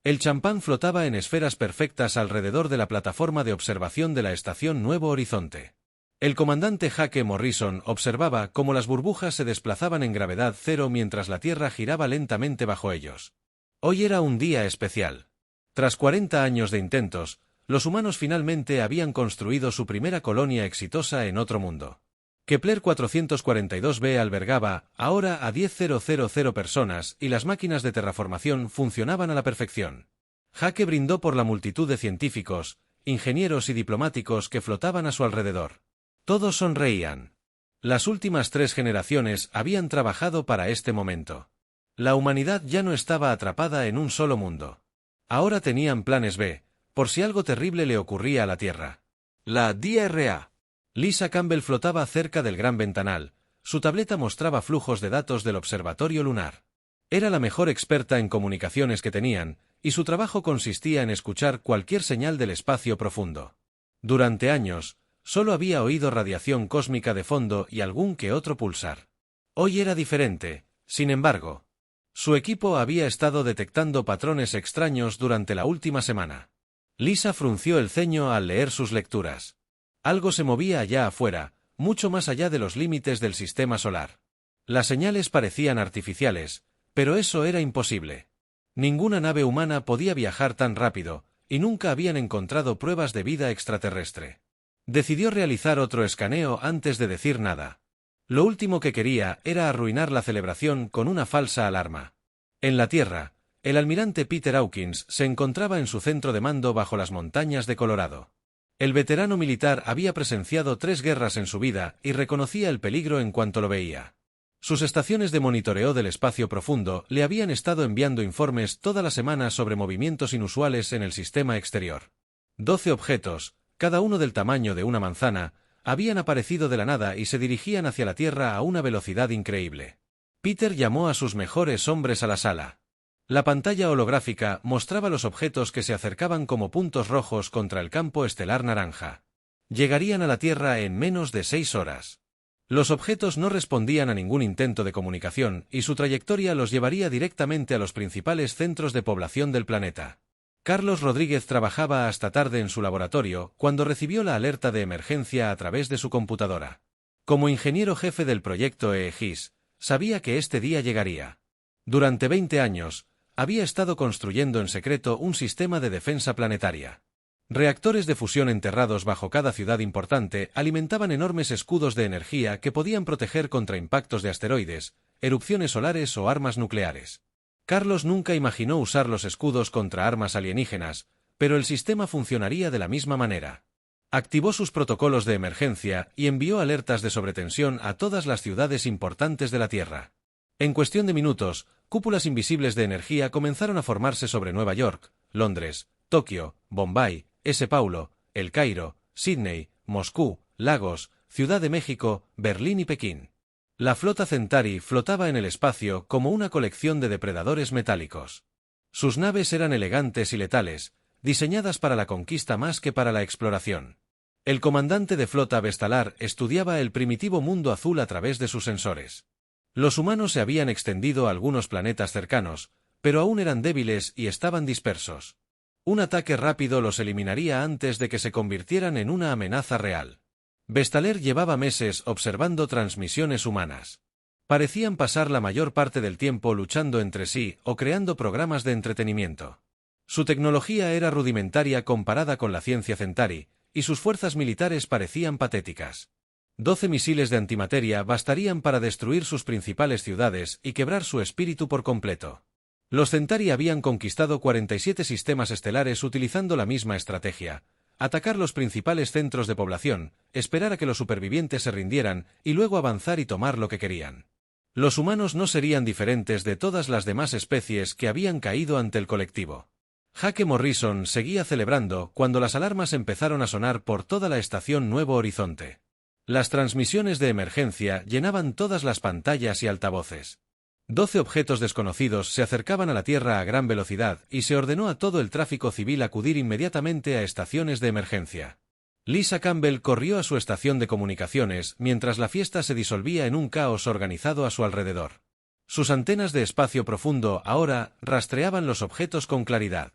El champán flotaba en esferas perfectas alrededor de la plataforma de observación de la estación Nuevo Horizonte. El comandante Jake Morrison observaba cómo las burbujas se desplazaban en gravedad cero mientras la Tierra giraba lentamente bajo ellos. Hoy era un día especial. Tras 40 años de intentos, los humanos finalmente habían construido su primera colonia exitosa en otro mundo. Kepler 442b albergaba ahora a 10.000 personas y las máquinas de terraformación funcionaban a la perfección. Jake brindó por la multitud de científicos, ingenieros y diplomáticos que flotaban a su alrededor. Todos sonreían. Las últimas 3 generaciones habían trabajado para este momento. La humanidad ya no estaba atrapada en un solo mundo. Ahora tenían planes B, por si algo terrible le ocurría a la Tierra. La DRA. Lisa Campbell flotaba cerca del gran ventanal. Su tableta mostraba flujos de datos del observatorio lunar. Era la mejor experta en comunicaciones que tenían, y su trabajo consistía en escuchar cualquier señal del espacio profundo. Durante años, solo había oído radiación cósmica de fondo y algún que otro pulsar. Hoy era diferente, sin embargo. Su equipo había estado detectando patrones extraños durante la última semana. Lisa frunció el ceño al leer sus lecturas. Algo se movía allá afuera, mucho más allá de los límites del sistema solar. Las señales parecían artificiales, pero eso era imposible. Ninguna nave humana podía viajar tan rápido, y nunca habían encontrado pruebas de vida extraterrestre. Decidió realizar otro escaneo antes de decir nada. Lo último que quería era arruinar la celebración con una falsa alarma. En la Tierra, el almirante Peter Hawkins se encontraba en su centro de mando bajo las montañas de Colorado. El veterano militar había presenciado 3 guerras en su vida y reconocía el peligro en cuanto lo veía. Sus estaciones de monitoreo del espacio profundo le habían estado enviando informes toda la semana sobre movimientos inusuales en el sistema exterior. 12 objetos, cada uno del tamaño de una manzana, habían aparecido de la nada y se dirigían hacia la Tierra a una velocidad increíble. Peter llamó a sus mejores hombres a la sala. La pantalla holográfica mostraba los objetos que se acercaban como puntos rojos contra el campo estelar naranja. Llegarían a la Tierra en menos de 6 horas. Los objetos no respondían a ningún intento de comunicación y su trayectoria los llevaría directamente a los principales centros de población del planeta. Carlos Rodríguez trabajaba hasta tarde en su laboratorio cuando recibió la alerta de emergencia a través de su computadora. Como ingeniero jefe del proyecto EEGIS, sabía que este día llegaría. Durante 20 años, había estado construyendo en secreto un sistema de defensa planetaria. Reactores de fusión enterrados bajo cada ciudad importante alimentaban enormes escudos de energía que podían proteger contra impactos de asteroides, erupciones solares o armas nucleares. Carlos nunca imaginó usar los escudos contra armas alienígenas, pero el sistema funcionaría de la misma manera. Activó sus protocolos de emergencia y envió alertas de sobretensión a todas las ciudades importantes de la Tierra. En cuestión de minutos, cúpulas invisibles de energía comenzaron a formarse sobre Nueva York, Londres, Tokio, Bombay, S. Paulo, El Cairo, Sydney, Moscú, Lagos, Ciudad de México, Berlín y Pekín. La flota Centauri flotaba en el espacio como una colección de depredadores metálicos. Sus naves eran elegantes y letales, diseñadas para la conquista más que para la exploración. El comandante de flota Vestalar estudiaba el primitivo mundo azul a través de sus sensores. Los humanos se habían extendido a algunos planetas cercanos, pero aún eran débiles y estaban dispersos. Un ataque rápido los eliminaría antes de que se convirtieran en una amenaza real. Vestaler llevaba meses observando transmisiones humanas. Parecían pasar la mayor parte del tiempo luchando entre sí o creando programas de entretenimiento. Su tecnología era rudimentaria comparada con la ciencia Centauri, y sus fuerzas militares parecían patéticas. 12 misiles de antimateria bastarían para destruir sus principales ciudades y quebrar su espíritu por completo. Los Centauri habían conquistado 47 sistemas estelares utilizando la misma estrategia: atacar los principales centros de población, esperar a que los supervivientes se rindieran y luego avanzar y tomar lo que querían. Los humanos no serían diferentes de todas las demás especies que habían caído ante el colectivo. Jake Morrison seguía celebrando cuando las alarmas empezaron a sonar por toda la estación Nuevo Horizonte. Las transmisiones de emergencia llenaban todas las pantallas y altavoces. 12 objetos desconocidos se acercaban a la Tierra a gran velocidad y se ordenó a todo el tráfico civil acudir inmediatamente a estaciones de emergencia. Lisa Campbell corrió a su estación de comunicaciones mientras la fiesta se disolvía en un caos organizado a su alrededor. Sus antenas de espacio profundo ahora rastreaban los objetos con claridad.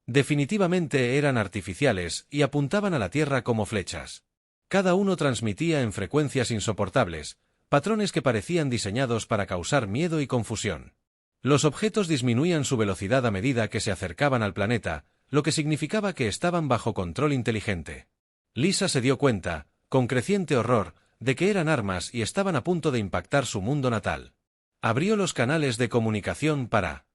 Definitivamente eran artificiales y apuntaban a la Tierra como flechas. Cada uno transmitía en frecuencias insoportables, patrones que parecían diseñados para causar miedo y confusión. Los objetos disminuían su velocidad a medida que se acercaban al planeta, lo que significaba que estaban bajo control inteligente. Lisa se dio cuenta, con creciente horror, de que eran armas y estaban a punto de impactar su mundo natal. Abrió los canales de comunicación para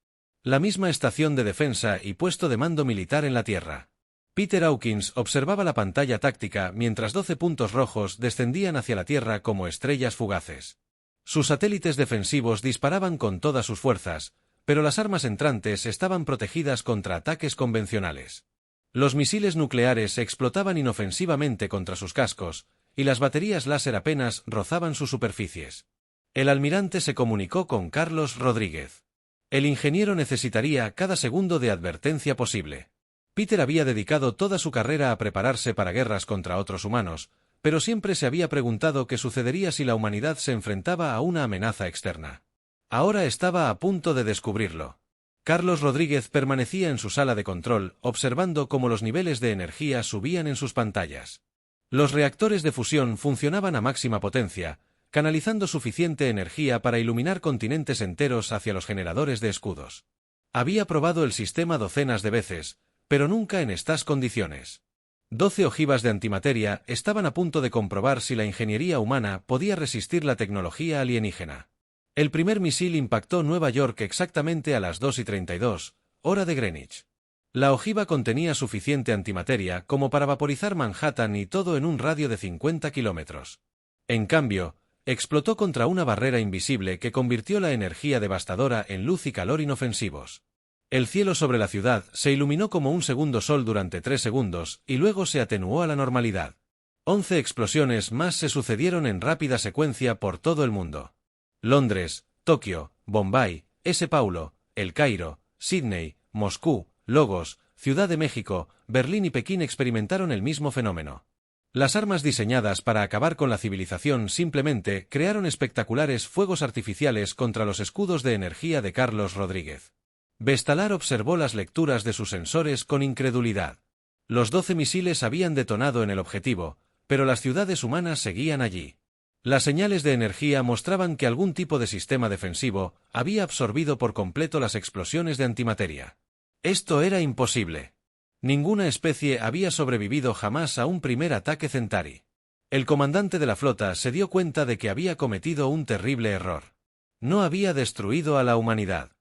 la misma estación de defensa y puesto de mando militar en la Tierra. Peter Hawkins observaba la pantalla táctica mientras 12 puntos rojos descendían hacia la Tierra como estrellas fugaces. Sus satélites defensivos disparaban con todas sus fuerzas, pero las armas entrantes estaban protegidas contra ataques convencionales. Los misiles nucleares explotaban inofensivamente contra sus cascos, y las baterías láser apenas rozaban sus superficies. El almirante se comunicó con Carlos Rodríguez. El ingeniero necesitaría cada segundo de advertencia posible. Peter había dedicado toda su carrera a prepararse para guerras contra otros humanos, pero siempre se había preguntado qué sucedería si la humanidad se enfrentaba a una amenaza externa. Ahora estaba a punto de descubrirlo. Carlos Rodríguez permanecía en su sala de control, observando cómo los niveles de energía subían en sus pantallas. Los reactores de fusión funcionaban a máxima potencia, canalizando suficiente energía para iluminar continentes enteros hacia los generadores de escudos. Había probado el sistema docenas de veces, pero nunca en estas condiciones. 12 ojivas de antimateria estaban a punto de comprobar si la ingeniería humana podía resistir la tecnología alienígena. El primer misil impactó Nueva York exactamente a las 2:32, hora de Greenwich. La ojiva contenía suficiente antimateria como para vaporizar Manhattan y todo en un radio de 50 kilómetros. En cambio, explotó contra una barrera invisible que convirtió la energía devastadora en luz y calor inofensivos. El cielo sobre la ciudad se iluminó como un segundo sol durante 3 segundos y luego se atenuó a la normalidad. 11 explosiones más se sucedieron en rápida secuencia por todo el mundo. Londres, Tokio, Bombay, S. Paulo, El Cairo, Sydney, Moscú, Logos, Ciudad de México, Berlín y Pekín experimentaron el mismo fenómeno. Las armas diseñadas para acabar con la civilización simplemente crearon espectaculares fuegos artificiales contra los escudos de energía de Carlos Rodríguez. Bestalar observó las lecturas de sus sensores con incredulidad. Los 12 misiles habían detonado en el objetivo, pero las ciudades humanas seguían allí. Las señales de energía mostraban que algún tipo de sistema defensivo había absorbido por completo las explosiones de antimateria. Esto era imposible. Ninguna especie había sobrevivido jamás a un primer ataque Centauri. El comandante de la flota se dio cuenta de que había cometido un terrible error. No había destruido a la humanidad.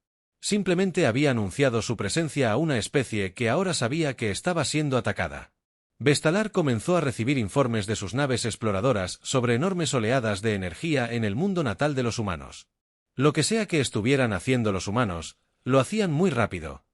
Simplemente había anunciado su presencia a una especie que ahora sabía que estaba siendo atacada. Bestalar comenzó a recibir informes de sus naves exploradoras sobre enormes oleadas de energía en el mundo natal de los humanos. Lo que sea que estuvieran haciendo los humanos, lo hacían muy rápido.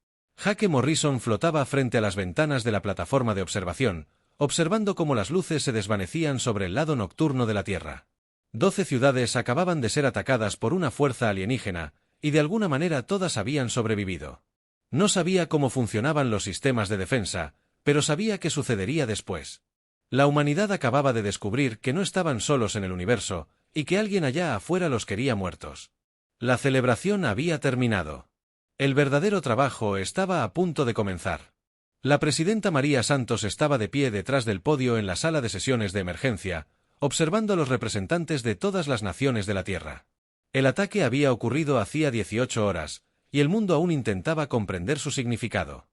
Jake Morrison flotaba frente a las ventanas de la plataforma de observación, observando cómo las luces se desvanecían sobre el lado nocturno de la Tierra. 12 ciudades acababan de ser atacadas por una fuerza alienígena, y de alguna manera todas habían sobrevivido. No sabía cómo funcionaban los sistemas de defensa, pero sabía qué sucedería después. La humanidad acababa de descubrir que no estaban solos en el universo, y que alguien allá afuera los quería muertos. La celebración había terminado. El verdadero trabajo estaba a punto de comenzar. La presidenta María Santos estaba de pie detrás del podio en la sala de sesiones de emergencia, observando a los representantes de todas las naciones de la Tierra. El ataque había ocurrido hacía 18 horas, y el mundo aún intentaba comprender su significado.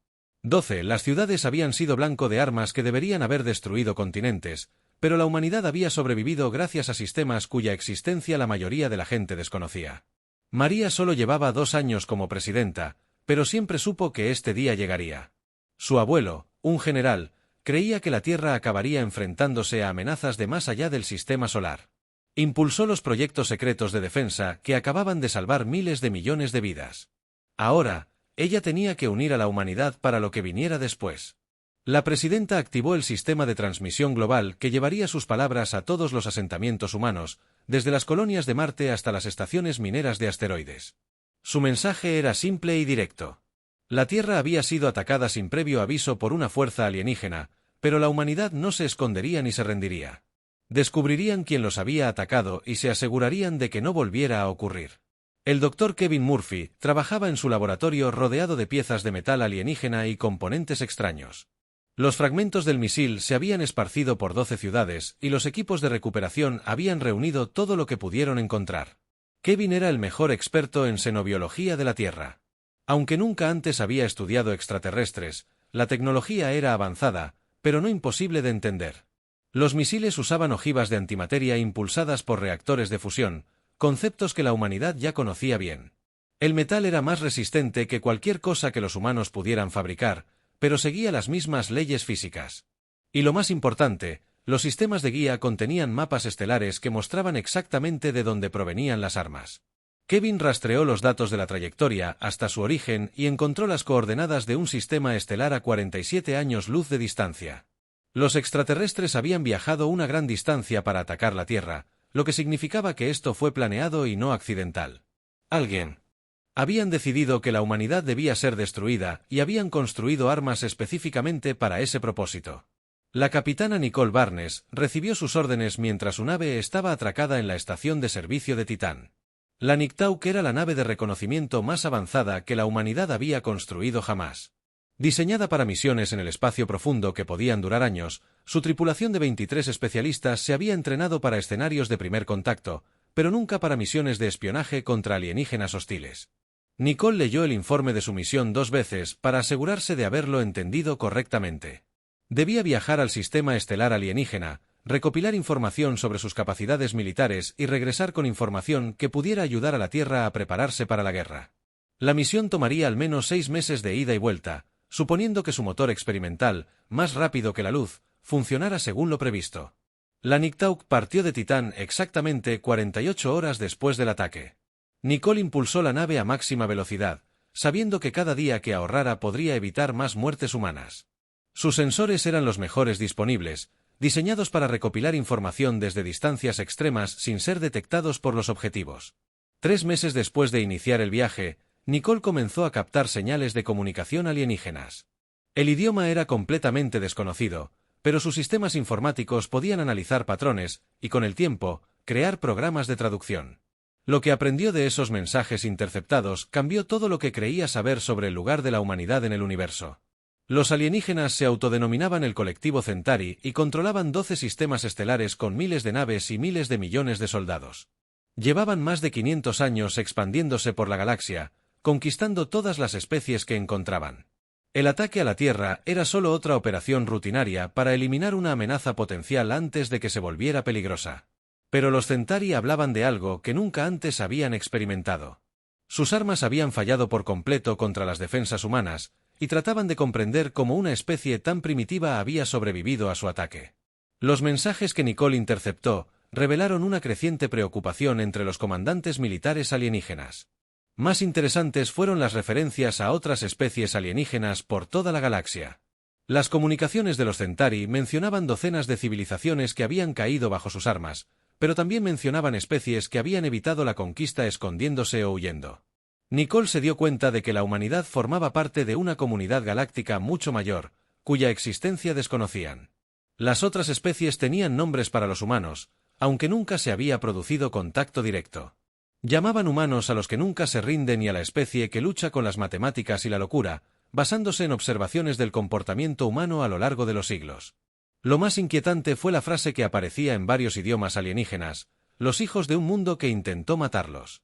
12. Las ciudades habían sido blanco de armas que deberían haber destruido continentes, pero la humanidad había sobrevivido gracias a sistemas cuya existencia la mayoría de la gente desconocía. María solo llevaba 2 años como presidenta, pero siempre supo que este día llegaría. Su abuelo, un general, creía que la Tierra acabaría enfrentándose a amenazas de más allá del sistema solar. Impulsó los proyectos secretos de defensa que acababan de salvar miles de millones de vidas. Ahora, ella tenía que unir a la humanidad para lo que viniera después. La presidenta activó el sistema de transmisión global que llevaría sus palabras a todos los asentamientos humanos, desde las colonias de Marte hasta las estaciones mineras de asteroides. Su mensaje era simple y directo. La Tierra había sido atacada sin previo aviso por una fuerza alienígena, pero la humanidad no se escondería ni se rendiría. Descubrirían quién los había atacado y se asegurarían de que no volviera a ocurrir. El doctor Kevin Murphy trabajaba en su laboratorio rodeado de piezas de metal alienígena y componentes extraños. Los fragmentos del misil se habían esparcido por 12 ciudades y los equipos de recuperación habían reunido todo lo que pudieron encontrar. Kevin era el mejor experto en xenobiología de la Tierra. Aunque nunca antes había estudiado extraterrestres, la tecnología era avanzada, pero no imposible de entender. Los misiles usaban ojivas de antimateria impulsadas por reactores de fusión, conceptos que la humanidad ya conocía bien. El metal era más resistente que cualquier cosa que los humanos pudieran fabricar, pero seguía las mismas leyes físicas. Y lo más importante, los sistemas de guía contenían mapas estelares que mostraban exactamente de dónde provenían las armas. Kevin rastreó los datos de la trayectoria hasta su origen y encontró las coordenadas de un sistema estelar a 47 años luz de distancia. Los extraterrestres habían viajado una gran distancia para atacar la Tierra, lo que significaba que esto fue planeado y no accidental. Habían decidido que la humanidad debía ser destruida y habían construido armas específicamente para ese propósito. La capitana Nicole Barnes recibió sus órdenes mientras su nave estaba atracada en la estación de servicio de Titán. La Niktauk era la nave de reconocimiento más avanzada que la humanidad había construido jamás. Diseñada para misiones en el espacio profundo que podían durar años, su tripulación de 23 especialistas se había entrenado para escenarios de primer contacto, pero nunca para misiones de espionaje contra alienígenas hostiles. Nicole leyó el informe de su misión 2 veces para asegurarse de haberlo entendido correctamente. Debía viajar al sistema estelar alienígena, recopilar información sobre sus capacidades militares y regresar con información que pudiera ayudar a la Tierra a prepararse para la guerra. La misión tomaría al menos 6 meses de ida y vuelta, suponiendo que su motor experimental, más rápido que la luz, funcionara según lo previsto. La Niktauk partió de Titán exactamente 48 horas después del ataque. Nicole impulsó la nave a máxima velocidad, sabiendo que cada día que ahorrara podría evitar más muertes humanas. Sus sensores eran los mejores disponibles, diseñados para recopilar información desde distancias extremas sin ser detectados por los objetivos. 3 meses después de iniciar el viaje, Nicole comenzó a captar señales de comunicación alienígenas. El idioma era completamente desconocido, pero sus sistemas informáticos podían analizar patrones y, con el tiempo, crear programas de traducción. Lo que aprendió de esos mensajes interceptados cambió todo lo que creía saber sobre el lugar de la humanidad en el universo. Los alienígenas se autodenominaban el colectivo Centauri y controlaban 12 sistemas estelares con miles de naves y miles de millones de soldados. Llevaban más de 500 años expandiéndose por la galaxia, conquistando todas las especies que encontraban. El ataque a la Tierra era solo otra operación rutinaria para eliminar una amenaza potencial antes de que se volviera peligrosa. Pero los Centauri hablaban de algo que nunca antes habían experimentado. Sus armas habían fallado por completo contra las defensas humanas, y trataban de comprender cómo una especie tan primitiva había sobrevivido a su ataque. Los mensajes que Nicole interceptó revelaron una creciente preocupación entre los comandantes militares alienígenas. Más interesantes fueron las referencias a otras especies alienígenas por toda la galaxia. Las comunicaciones de los Centauri mencionaban docenas de civilizaciones que habían caído bajo sus armas, pero también mencionaban especies que habían evitado la conquista escondiéndose o huyendo. Nicole se dio cuenta de que la humanidad formaba parte de una comunidad galáctica mucho mayor, cuya existencia desconocían. Las otras especies tenían nombres para los humanos, aunque nunca se había producido contacto directo. Llamaban humanos a los que nunca se rinden y a la especie que lucha con las matemáticas y la locura, basándose en observaciones del comportamiento humano a lo largo de los siglos. Lo más inquietante fue la frase que aparecía en varios idiomas alienígenas: los hijos de un mundo que intentó matarlos.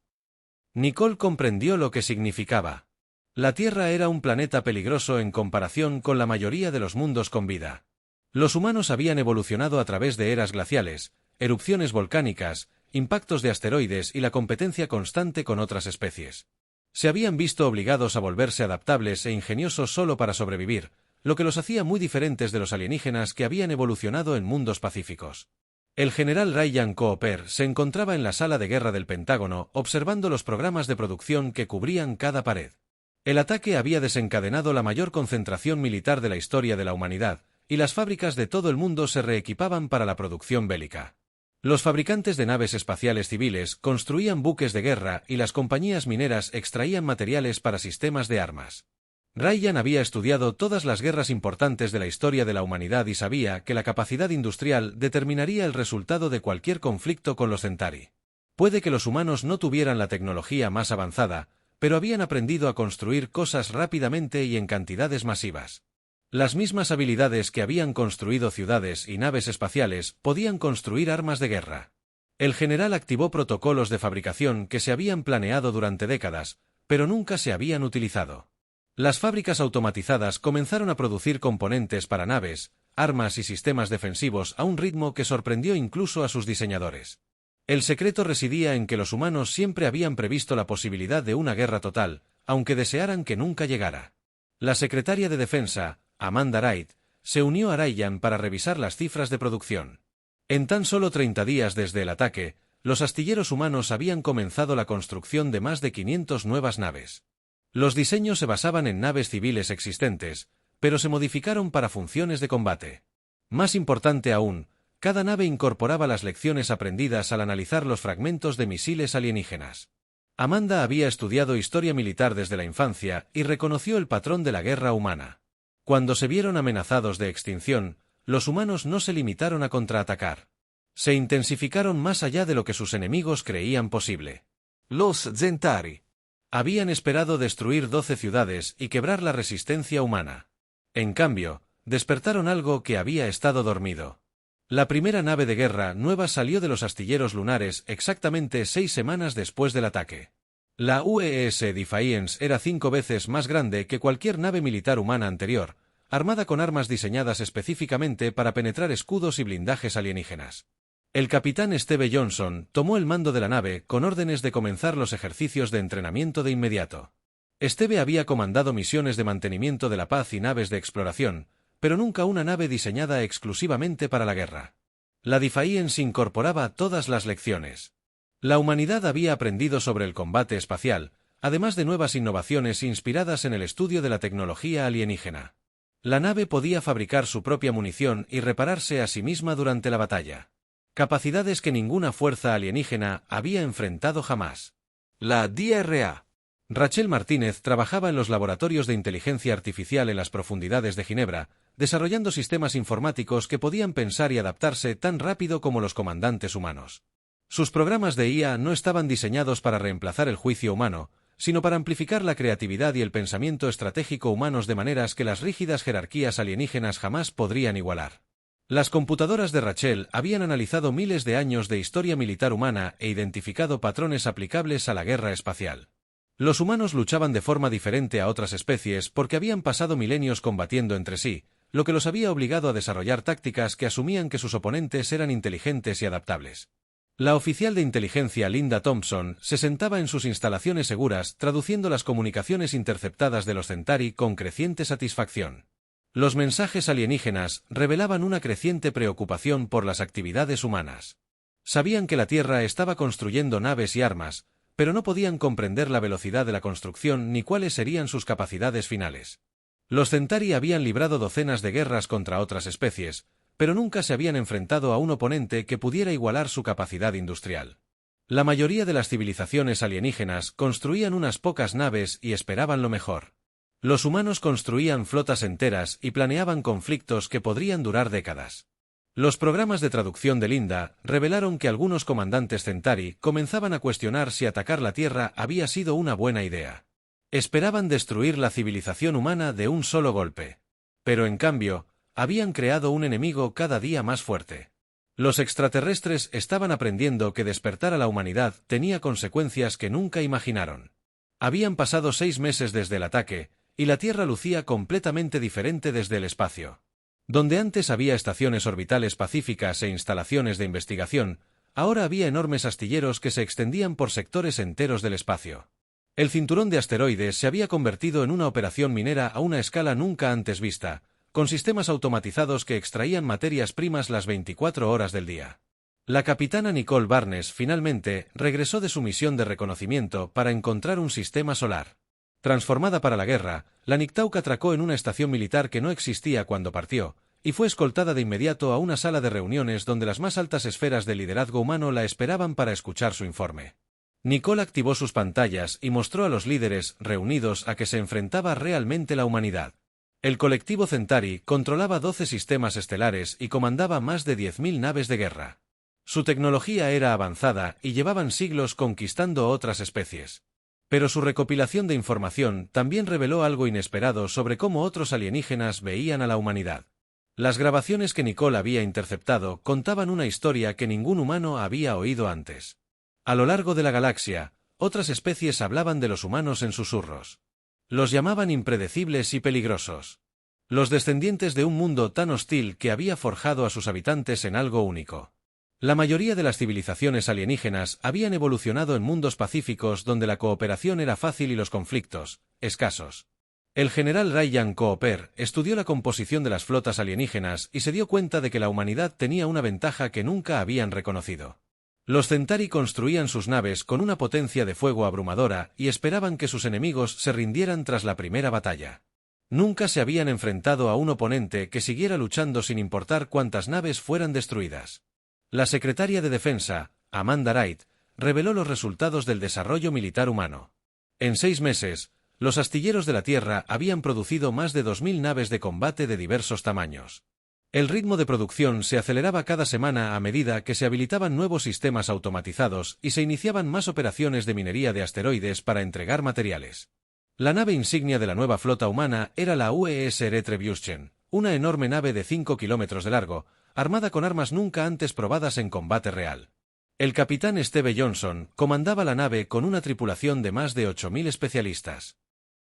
Nicole comprendió lo que significaba. La Tierra era un planeta peligroso en comparación con la mayoría de los mundos con vida. Los humanos habían evolucionado a través de eras glaciales, erupciones volcánicas, impactos de asteroides y la competencia constante con otras especies. Se habían visto obligados a volverse adaptables e ingeniosos solo para sobrevivir, lo que los hacía muy diferentes de los alienígenas que habían evolucionado en mundos pacíficos. El general Ryan Cooper se encontraba en la sala de guerra del Pentágono observando los programas de producción que cubrían cada pared. El ataque había desencadenado la mayor concentración militar de la historia de la humanidad, y las fábricas de todo el mundo se reequipaban para la producción bélica. Los fabricantes de naves espaciales civiles construían buques de guerra y las compañías mineras extraían materiales para sistemas de armas. Ryan había estudiado todas las guerras importantes de la historia de la humanidad y sabía que la capacidad industrial determinaría el resultado de cualquier conflicto con los Centauri. Puede que los humanos no tuvieran la tecnología más avanzada, pero habían aprendido a construir cosas rápidamente y en cantidades masivas. Las mismas habilidades que habían construido ciudades y naves espaciales podían construir armas de guerra. El general activó protocolos de fabricación que se habían planeado durante décadas, pero nunca se habían utilizado. Las fábricas automatizadas comenzaron a producir componentes para naves, armas y sistemas defensivos a un ritmo que sorprendió incluso a sus diseñadores. El secreto residía en que los humanos siempre habían previsto la posibilidad de una guerra total, aunque desearan que nunca llegara. La secretaria de Defensa, Amanda Wright, se unió a Ryan para revisar las cifras de producción. En tan solo 30 días desde el ataque, los astilleros humanos habían comenzado la construcción de más de 500 nuevas naves. Los diseños se basaban en naves civiles existentes, pero se modificaron para funciones de combate. Más importante aún, cada nave incorporaba las lecciones aprendidas al analizar los fragmentos de misiles alienígenas. Amanda había estudiado historia militar desde la infancia y reconoció el patrón de la guerra humana. Cuando se vieron amenazados de extinción, los humanos no se limitaron a contraatacar. Se intensificaron más allá de lo que sus enemigos creían posible. Los Zentari habían esperado destruir 12 ciudades y quebrar la resistencia humana. En cambio, despertaron algo que había estado dormido. La primera nave de guerra nueva salió de los astilleros lunares exactamente 6 semanas después del ataque. La UES Defiance era 5 veces más grande que cualquier nave militar humana anterior, armada con armas diseñadas específicamente para penetrar escudos y blindajes alienígenas. El capitán Steve Johnson tomó el mando de la nave con órdenes de comenzar los ejercicios de entrenamiento de inmediato. Steve había comandado misiones de mantenimiento de la paz y naves de exploración, pero nunca una nave diseñada exclusivamente para la guerra. La Defiance incorporaba todas las lecciones. La humanidad había aprendido sobre el combate espacial, además de nuevas innovaciones inspiradas en el estudio de la tecnología alienígena. La nave podía fabricar su propia munición y repararse a sí misma durante la batalla. Capacidades que ninguna fuerza alienígena había enfrentado jamás. La DRA. Rachel Martínez trabajaba en los laboratorios de inteligencia artificial en las profundidades de Ginebra, desarrollando sistemas informáticos que podían pensar y adaptarse tan rápido como los comandantes humanos. Sus programas de IA no estaban diseñados para reemplazar el juicio humano, sino para amplificar la creatividad y el pensamiento estratégico humanos de maneras que las rígidas jerarquías alienígenas jamás podrían igualar. Las computadoras de Rachel habían analizado miles de años de historia militar humana e identificado patrones aplicables a la guerra espacial. Los humanos luchaban de forma diferente a otras especies porque habían pasado milenios combatiendo entre sí, lo que los había obligado a desarrollar tácticas que asumían que sus oponentes eran inteligentes y adaptables. La oficial de inteligencia Linda Thompson se sentaba en sus instalaciones seguras traduciendo las comunicaciones interceptadas de los Centauri con creciente satisfacción. Los mensajes alienígenas revelaban una creciente preocupación por las actividades humanas. Sabían que la Tierra estaba construyendo naves y armas, pero no podían comprender la velocidad de la construcción ni cuáles serían sus capacidades finales. Los Centauri habían librado docenas de guerras contra otras especies, pero nunca se habían enfrentado a un oponente que pudiera igualar su capacidad industrial. La mayoría de las civilizaciones alienígenas construían unas pocas naves y esperaban lo mejor. Los humanos construían flotas enteras y planeaban conflictos que podrían durar décadas. Los programas de traducción de Linda revelaron que algunos comandantes Centauri comenzaban a cuestionar si atacar la Tierra había sido una buena idea. Esperaban destruir la civilización humana de un solo golpe. Pero en cambio, habían creado un enemigo cada día más fuerte. Los extraterrestres estaban aprendiendo que despertar a la humanidad tenía consecuencias que nunca imaginaron. Habían pasado 6 meses desde el ataque, y la Tierra lucía completamente diferente desde el espacio. Donde antes había estaciones orbitales pacíficas e instalaciones de investigación, ahora había enormes astilleros que se extendían por sectores enteros del espacio. El cinturón de asteroides se había convertido en una operación minera a una escala nunca antes vista, con sistemas automatizados que extraían materias primas las 24 horas del día. La capitana Nicole Barnes finalmente regresó de su misión de reconocimiento para encontrar un sistema solar. Transformada para la guerra, la Niktauk atracó en una estación militar que no existía cuando partió, y fue escoltada de inmediato a una sala de reuniones donde las más altas esferas del liderazgo humano la esperaban para escuchar su informe. Nicole activó sus pantallas y mostró a los líderes reunidos a que se enfrentaba realmente la humanidad. El colectivo Centauri controlaba 12 sistemas estelares y comandaba más de 10.000 naves de guerra. Su tecnología era avanzada y llevaban siglos conquistando otras especies. Pero su recopilación de información también reveló algo inesperado sobre cómo otros alienígenas veían a la humanidad. Las grabaciones que Nicole había interceptado contaban una historia que ningún humano había oído antes. A lo largo de la galaxia, otras especies hablaban de los humanos en susurros. Los llamaban impredecibles y peligrosos. Los descendientes de un mundo tan hostil que había forjado a sus habitantes en algo único. La mayoría de las civilizaciones alienígenas habían evolucionado en mundos pacíficos donde la cooperación era fácil y los conflictos, escasos. El general Ryan Cooper estudió la composición de las flotas alienígenas y se dio cuenta de que la humanidad tenía una ventaja que nunca habían reconocido. Los Centauri construían sus naves con una potencia de fuego abrumadora y esperaban que sus enemigos se rindieran tras la primera batalla. Nunca se habían enfrentado a un oponente que siguiera luchando sin importar cuántas naves fueran destruidas. La secretaria de Defensa, Amanda Wright, reveló los resultados del desarrollo militar humano. En 6 meses, los astilleros de la Tierra habían producido más de 2000 naves de combate de diversos tamaños. El ritmo de producción se aceleraba cada semana a medida que se habilitaban nuevos sistemas automatizados y se iniciaban más operaciones de minería de asteroides para entregar materiales. La nave insignia de la nueva flota humana era la UES Retribution, una enorme nave de 5 kilómetros de largo, armada con armas nunca antes probadas en combate real. El capitán Steve Johnson comandaba la nave con una tripulación de más de 8000 especialistas.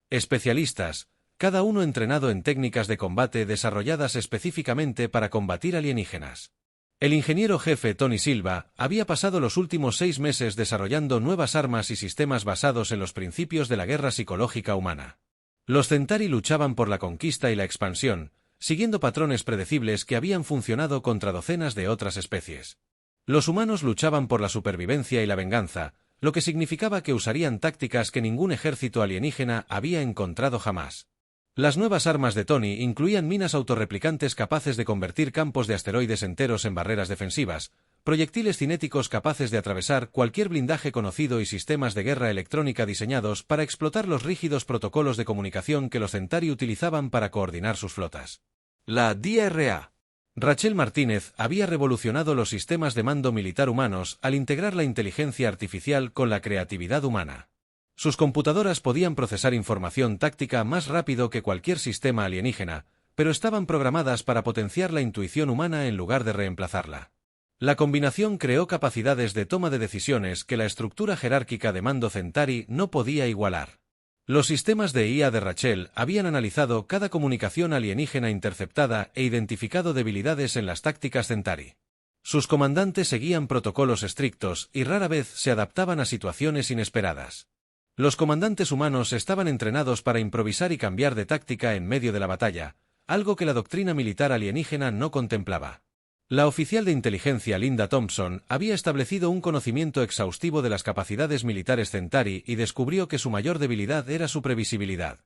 Especialistas, cada uno entrenado en técnicas de combate desarrolladas específicamente para combatir alienígenas. El ingeniero jefe Tony Silva había pasado los últimos 6 meses desarrollando nuevas armas y sistemas basados en los principios de la guerra psicológica humana. Los Centauri luchaban por la conquista y la expansión, siguiendo patrones predecibles que habían funcionado contra docenas de otras especies. Los humanos luchaban por la supervivencia y la venganza, lo que significaba que usarían tácticas que ningún ejército alienígena había encontrado jamás. Las nuevas armas de Tony incluían minas autorreplicantes capaces de convertir campos de asteroides enteros en barreras defensivas, proyectiles cinéticos capaces de atravesar cualquier blindaje conocido y sistemas de guerra electrónica diseñados para explotar los rígidos protocolos de comunicación que los Centauri utilizaban para coordinar sus flotas. La DRA. Rachel Martínez había revolucionado los sistemas de mando militar humanos al integrar la inteligencia artificial con la creatividad humana. Sus computadoras podían procesar información táctica más rápido que cualquier sistema alienígena, pero estaban programadas para potenciar la intuición humana en lugar de reemplazarla. La combinación creó capacidades de toma de decisiones que la estructura jerárquica de mando Centauri no podía igualar. Los sistemas de IA de Rachel habían analizado cada comunicación alienígena interceptada e identificado debilidades en las tácticas Centauri. Sus comandantes seguían protocolos estrictos y rara vez se adaptaban a situaciones inesperadas. Los comandantes humanos estaban entrenados para improvisar y cambiar de táctica en medio de la batalla, algo que la doctrina militar alienígena no contemplaba. La oficial de inteligencia Linda Thompson había establecido un conocimiento exhaustivo de las capacidades militares Centauri y descubrió que su mayor debilidad era su previsibilidad.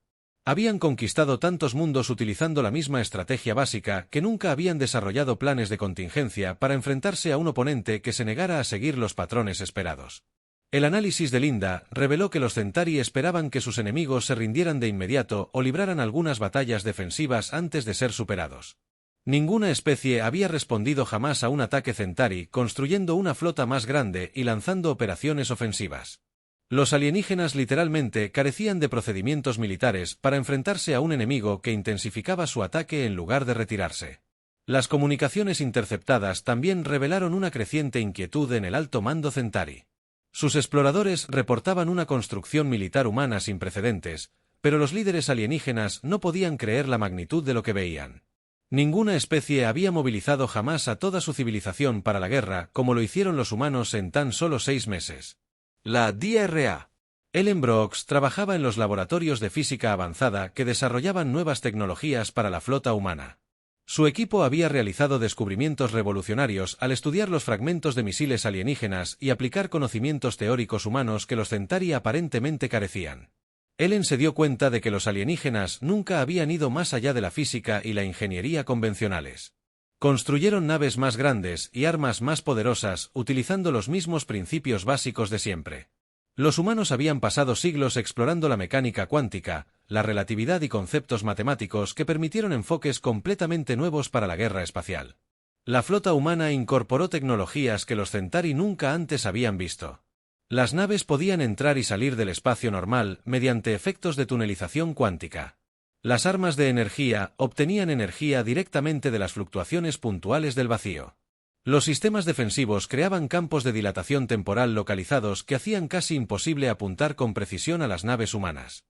Habían conquistado tantos mundos utilizando la misma estrategia básica que nunca habían desarrollado planes de contingencia para enfrentarse a un oponente que se negara a seguir los patrones esperados. El análisis de Linda reveló que los Centauri esperaban que sus enemigos se rindieran de inmediato o libraran algunas batallas defensivas antes de ser superados. Ninguna especie había respondido jamás a un ataque Centauri construyendo una flota más grande y lanzando operaciones ofensivas. Los alienígenas literalmente carecían de procedimientos militares para enfrentarse a un enemigo que intensificaba su ataque en lugar de retirarse. Las comunicaciones interceptadas también revelaron una creciente inquietud en el alto mando Centauri. Sus exploradores reportaban una construcción militar humana sin precedentes, pero los líderes alienígenas no podían creer la magnitud de lo que veían. Ninguna especie había movilizado jamás a toda su civilización para la guerra como lo hicieron los humanos en tan solo 6 meses. La DRA. Ellen Brooks trabajaba en los laboratorios de física avanzada que desarrollaban nuevas tecnologías para la flota humana. Su equipo había realizado descubrimientos revolucionarios al estudiar los fragmentos de misiles alienígenas y aplicar conocimientos teóricos humanos que los Centauri aparentemente carecían. Ellen se dio cuenta de que los alienígenas nunca habían ido más allá de la física y la ingeniería convencionales. Construyeron naves más grandes y armas más poderosas utilizando los mismos principios básicos de siempre. Los humanos habían pasado siglos explorando la mecánica cuántica, la relatividad y conceptos matemáticos que permitieron enfoques completamente nuevos para la guerra espacial. La flota humana incorporó tecnologías que los Centauri nunca antes habían visto. Las naves podían entrar y salir del espacio normal mediante efectos de tunelización cuántica. Las armas de energía obtenían energía directamente de las fluctuaciones puntuales del vacío. Los sistemas defensivos creaban campos de dilatación temporal localizados que hacían casi imposible apuntar con precisión a las naves humanas.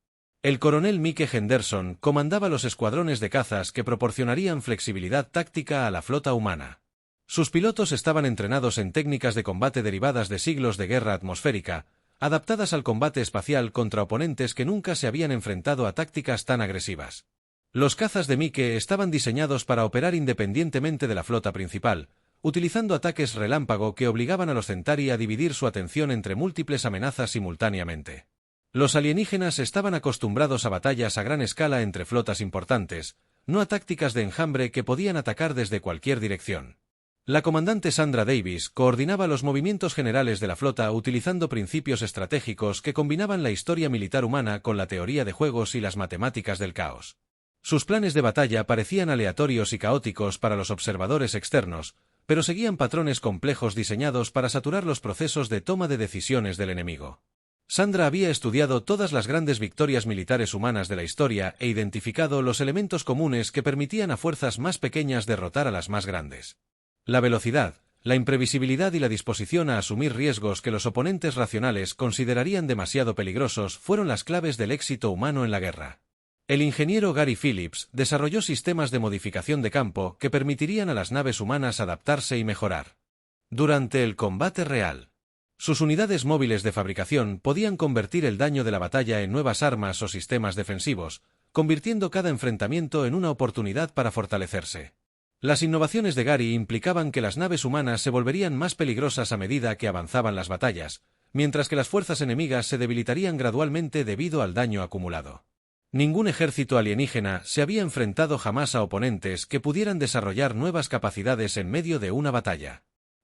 El coronel Mike Henderson comandaba los escuadrones de cazas que proporcionarían flexibilidad táctica a la flota humana. Sus pilotos estaban entrenados en técnicas de combate derivadas de siglos de guerra atmosférica, adaptadas al combate espacial contra oponentes que nunca se habían enfrentado a tácticas tan agresivas. Los cazas de Mike estaban diseñados para operar independientemente de la flota principal, utilizando ataques relámpago que obligaban a los Centauri a dividir su atención entre múltiples amenazas simultáneamente. Los alienígenas estaban acostumbrados a batallas a gran escala entre flotas importantes, no a tácticas de enjambre que podían atacar desde cualquier dirección. La comandante Sandra Davis coordinaba los movimientos generales de la flota utilizando principios estratégicos que combinaban la historia militar humana con la teoría de juegos y las matemáticas del caos. Sus planes de batalla parecían aleatorios y caóticos para los observadores externos, pero seguían patrones complejos diseñados para saturar los procesos de toma de decisiones del enemigo. Sandra había estudiado todas las grandes victorias militares humanas de la historia e identificado los elementos comunes que permitían a fuerzas más pequeñas derrotar a las más grandes. La velocidad, la imprevisibilidad y la disposición a asumir riesgos que los oponentes racionales considerarían demasiado peligrosos fueron las claves del éxito humano en la guerra. El ingeniero Gary Phillips desarrolló sistemas de modificación de campo que permitirían a las naves humanas adaptarse y mejorar. Durante el combate real, sus unidades móviles de fabricación podían convertir el daño de la batalla en nuevas armas o sistemas defensivos, convirtiendo cada enfrentamiento en una oportunidad para fortalecerse. Las innovaciones de Gary implicaban que las naves humanas se volverían más peligrosas a medida que avanzaban las batallas, mientras que las fuerzas enemigas se debilitarían gradualmente debido al daño acumulado. Ningún ejército alienígena se había enfrentado jamás a oponentes que pudieran desarrollar nuevas capacidades en medio de una batalla.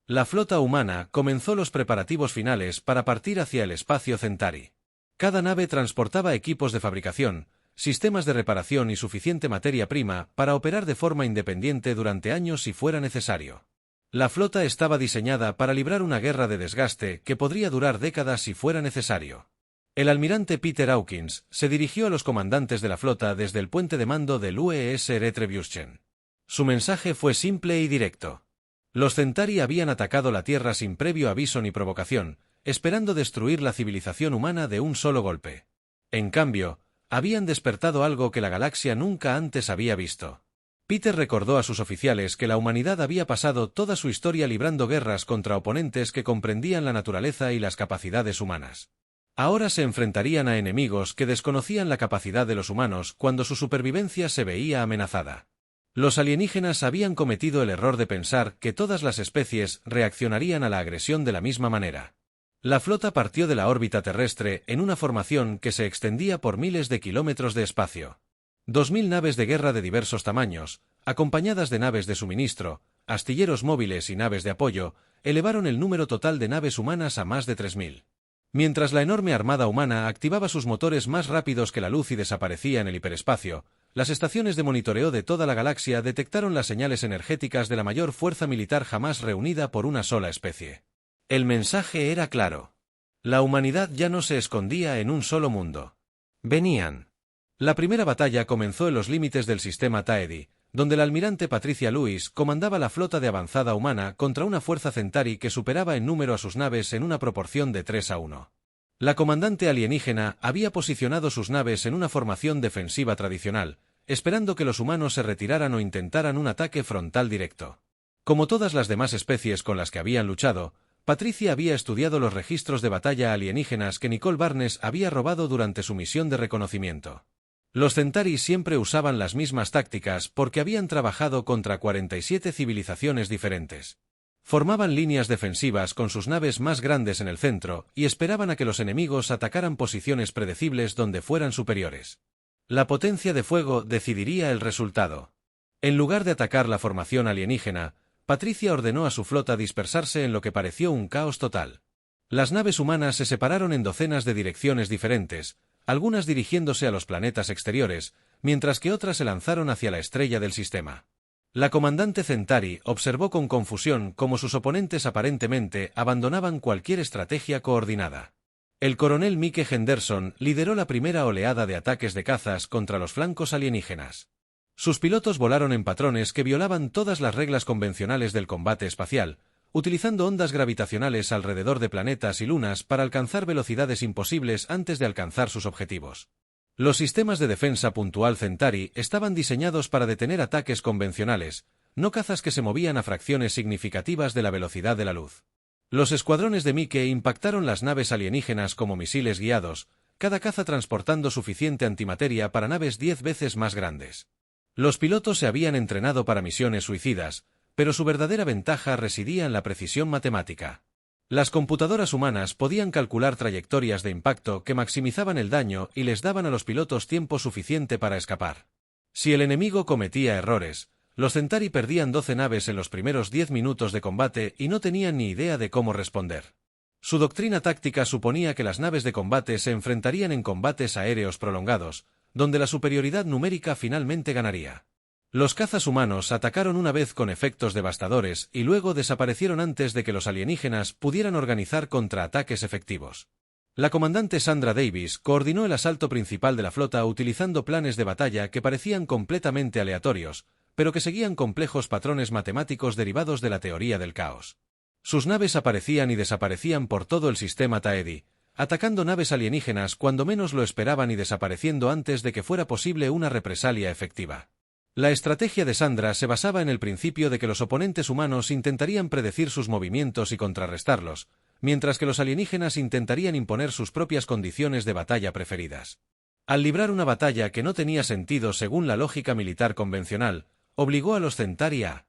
La flota humana comenzó los preparativos finales para partir hacia el espacio Centauri. Cada nave transportaba equipos de fabricación, sistemas de reparación y suficiente materia prima para operar de forma independiente durante años si fuera necesario. La flota estaba diseñada para librar una guerra de desgaste que podría durar décadas si fuera necesario. El almirante Peter Hawkins se dirigió a los comandantes de la flota desde el puente de mando del UES Retribution. Su mensaje fue simple y directo. Los Centauri habían atacado la Tierra sin previo aviso ni provocación, esperando destruir la civilización humana de un solo golpe. En cambio, habían despertado algo que la galaxia nunca antes había visto. Peter recordó a sus oficiales que la humanidad había pasado toda su historia librando guerras contra oponentes que comprendían la naturaleza y las capacidades humanas. Ahora se enfrentarían a enemigos que desconocían la capacidad de los humanos cuando su supervivencia se veía amenazada. Los alienígenas habían cometido el error de pensar que todas las especies reaccionarían a la agresión de la misma manera. La flota partió de la órbita terrestre en una formación que se extendía por miles de kilómetros de espacio. 2000 naves de guerra de diversos tamaños, acompañadas de naves de suministro, astilleros móviles y naves de apoyo, elevaron el número total de naves humanas a más de 3000. Mientras la enorme armada humana activaba sus motores más rápidos que la luz y desaparecía en el hiperespacio, las estaciones de monitoreo de toda la galaxia detectaron las señales energéticas de la mayor fuerza militar jamás reunida por una sola especie. El mensaje era claro. La humanidad ya no se escondía en un solo mundo. Venían. La primera batalla comenzó en los límites del sistema Taedi, donde la almirante Patricia Lewis comandaba la flota de avanzada humana contra una fuerza Centauri que superaba en número a sus naves en una proporción de 3-1. La comandante alienígena había posicionado sus naves en una formación defensiva tradicional, esperando que los humanos se retiraran o intentaran un ataque frontal directo. Como todas las demás especies con las que habían luchado, Patricia había estudiado los registros de batalla alienígenas que Nicole Barnes había robado durante su misión de reconocimiento. Los Centauri siempre usaban las mismas tácticas porque habían trabajado contra 47 civilizaciones diferentes. Formaban líneas defensivas con sus naves más grandes en el centro y esperaban a que los enemigos atacaran posiciones predecibles donde fueran superiores. La potencia de fuego decidiría el resultado. En lugar de atacar la formación alienígena, Patricia ordenó a su flota dispersarse en lo que pareció un caos total. Las naves humanas se separaron en docenas de direcciones diferentes, algunas dirigiéndose a los planetas exteriores, mientras que otras se lanzaron hacia la estrella del sistema. La comandante Centauri observó con confusión cómo sus oponentes aparentemente abandonaban cualquier estrategia coordinada. El coronel Mike Henderson lideró la primera oleada de ataques de cazas contra los flancos alienígenas. Sus pilotos volaron en patrones que violaban todas las reglas convencionales del combate espacial, utilizando ondas gravitacionales alrededor de planetas y lunas para alcanzar velocidades imposibles antes de alcanzar sus objetivos. Los sistemas de defensa puntual Centauri estaban diseñados para detener ataques convencionales, no cazas que se movían a fracciones significativas de la velocidad de la luz. Los escuadrones de Mike impactaron las naves alienígenas como misiles guiados, cada caza transportando suficiente antimateria para naves 10 veces más grandes. Los pilotos se habían entrenado para misiones suicidas, pero su verdadera ventaja residía en la precisión matemática. Las computadoras humanas podían calcular trayectorias de impacto que maximizaban el daño y les daban a los pilotos tiempo suficiente para escapar. Si el enemigo cometía errores, los Centauri perdían 12 naves en los primeros 10 minutos de combate y no tenían ni idea de cómo responder. Su doctrina táctica suponía que las naves de combate se enfrentarían en combates aéreos prolongados, donde la superioridad numérica finalmente ganaría. Los cazas humanos atacaron una vez con efectos devastadores y luego desaparecieron antes de que los alienígenas pudieran organizar contraataques efectivos. La comandante Sandra Davis coordinó el asalto principal de la flota utilizando planes de batalla que parecían completamente aleatorios, pero que seguían complejos patrones matemáticos derivados de la teoría del caos. Sus naves aparecían y desaparecían por todo el sistema Taedi, atacando naves alienígenas cuando menos lo esperaban y desapareciendo antes de que fuera posible una represalia efectiva. La estrategia de Sandra se basaba en el principio de que los oponentes humanos intentarían predecir sus movimientos y contrarrestarlos, mientras que los alienígenas intentarían imponer sus propias condiciones de batalla preferidas. Al librar una batalla que no tenía sentido según la lógica militar convencional, obligó a los Centauri a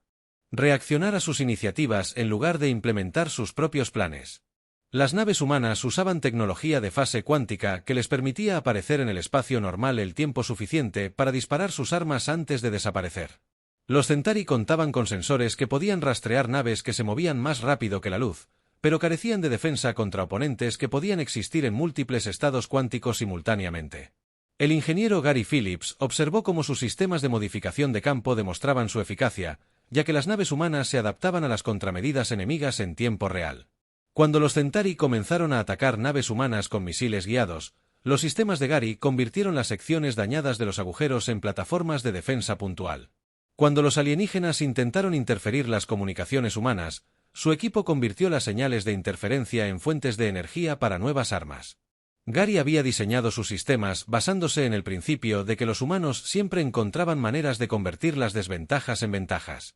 reaccionar a sus iniciativas en lugar de implementar sus propios planes. Las naves humanas usaban tecnología de fase cuántica que les permitía aparecer en el espacio normal el tiempo suficiente para disparar sus armas antes de desaparecer. Los Centauri contaban con sensores que podían rastrear naves que se movían más rápido que la luz, pero carecían de defensa contra oponentes que podían existir en múltiples estados cuánticos simultáneamente. El ingeniero Gary Phillips observó cómo sus sistemas de modificación de campo demostraban su eficacia, ya que las naves humanas se adaptaban a las contramedidas enemigas en tiempo real. Cuando los Centauri comenzaron a atacar naves humanas con misiles guiados, los sistemas de Gary convirtieron las secciones dañadas de los agujeros en plataformas de defensa puntual. Cuando los alienígenas intentaron interferir las comunicaciones humanas, su equipo convirtió las señales de interferencia en fuentes de energía para nuevas armas. Gary había diseñado sus sistemas basándose en el principio de que los humanos siempre encontraban maneras de convertir las desventajas en ventajas.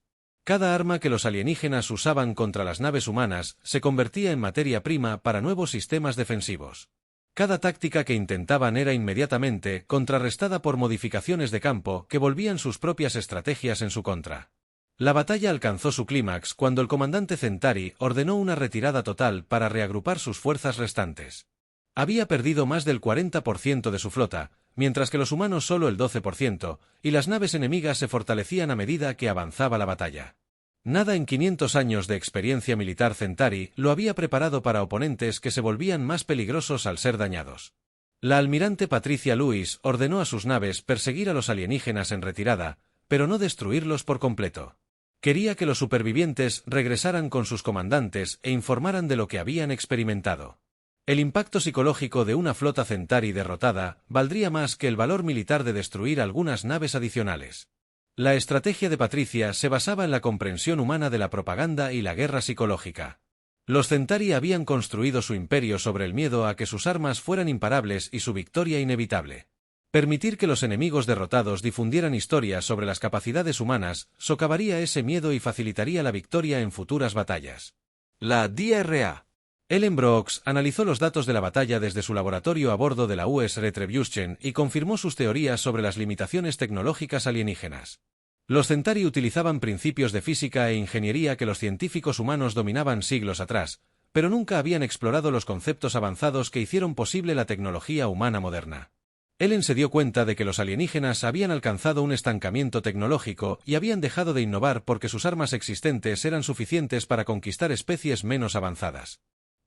Cada arma que los alienígenas usaban contra las naves humanas se convertía en materia prima para nuevos sistemas defensivos. Cada táctica que intentaban era inmediatamente contrarrestada por modificaciones de campo que volvían sus propias estrategias en su contra. La batalla alcanzó su clímax cuando el comandante Centauri ordenó una retirada total para reagrupar sus fuerzas restantes. Había perdido más del 40% de su flota, mientras que los humanos solo el 12%, y las naves enemigas se fortalecían a medida que avanzaba la batalla. Nada en 500 años de experiencia militar Centauri lo había preparado para oponentes que se volvían más peligrosos al ser dañados. La almirante Patricia Lewis ordenó a sus naves perseguir a los alienígenas en retirada, pero no destruirlos por completo. Quería que los supervivientes regresaran con sus comandantes e informaran de lo que habían experimentado. El impacto psicológico de una flota Centauri derrotada valdría más que el valor militar de destruir algunas naves adicionales. La estrategia de Patricia se basaba en la comprensión humana de la propaganda y la guerra psicológica. Los Centauri habían construido su imperio sobre el miedo a que sus armas fueran imparables y su victoria inevitable. Permitir que los enemigos derrotados difundieran historias sobre las capacidades humanas socavaría ese miedo y facilitaría la victoria en futuras batallas. La DRA. Ellen Brooks analizó los datos de la batalla desde su laboratorio a bordo de la US Retribution y confirmó sus teorías sobre las limitaciones tecnológicas alienígenas. Los Centauri utilizaban principios de física e ingeniería que los científicos humanos dominaban siglos atrás, pero nunca habían explorado los conceptos avanzados que hicieron posible la tecnología humana moderna. Ellen se dio cuenta de que los alienígenas habían alcanzado un estancamiento tecnológico y habían dejado de innovar porque sus armas existentes eran suficientes para conquistar especies menos avanzadas.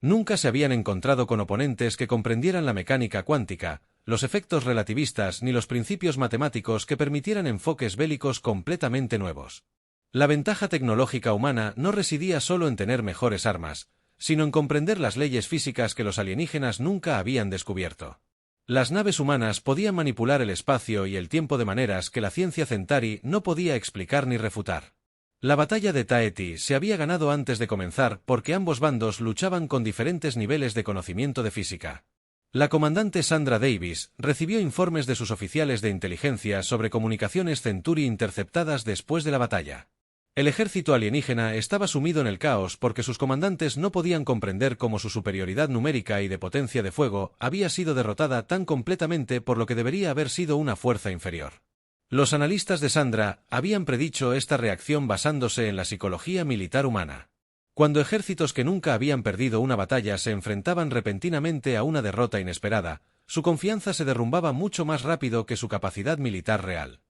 Nunca se habían encontrado con oponentes que comprendieran la mecánica cuántica, los efectos relativistas ni los principios matemáticos que permitieran enfoques bélicos completamente nuevos. La ventaja tecnológica humana no residía solo en tener mejores armas, sino en comprender las leyes físicas que los alienígenas nunca habían descubierto. Las naves humanas podían manipular el espacio y el tiempo de maneras que la ciencia Centauri no podía explicar ni refutar. La batalla de Taeti se había ganado antes de comenzar porque ambos bandos luchaban con diferentes niveles de conocimiento de física. La comandante Sandra Davis recibió informes de sus oficiales de inteligencia sobre comunicaciones Centauri interceptadas después de la batalla. El ejército alienígena estaba sumido en el caos porque sus comandantes no podían comprender cómo su superioridad numérica y de potencia de fuego había sido derrotada tan completamente por lo que debería haber sido una fuerza inferior. Los analistas de Sandra habían predicho esta reacción basándose en la psicología militar humana. Cuando ejércitos que nunca habían perdido una batalla se enfrentaban repentinamente a una derrota inesperada, su confianza se derrumbaba mucho más rápido que su capacidad militar real.